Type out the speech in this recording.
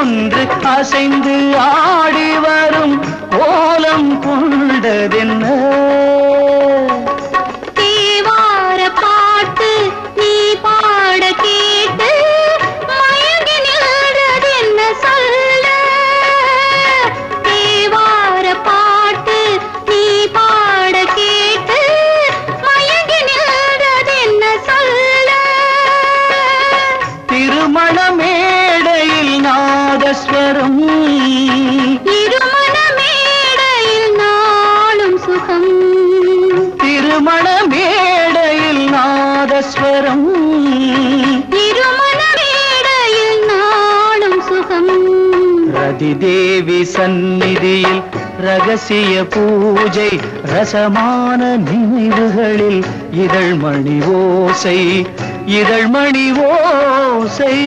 ஒன்று அசைந்து ஆடி வரும் கோலம் கொண்டதென்ன? தேவார பாட்டு நீ பாட கேட்டு மயங்கி நின்றதென்ன சொல்ல? தேவார பாட்டு நீ பாட கேட்டு மயங்கி நின்றதென்ன சொல்ல? திருமண மேடையில் நாதஸ்வரம், இருமண மேடையில் நாளும் சுகம். திருமண மேடையில் நாதஸ்வரம், இருமண மேடையில் நாளும் சுகம். ரதி தேவி சந்நிதியில் ரகசிய பூஜை, ரசமான நினைவுகளில் இதழ்மணி ஓசை, இதழ்மணி ஓசை.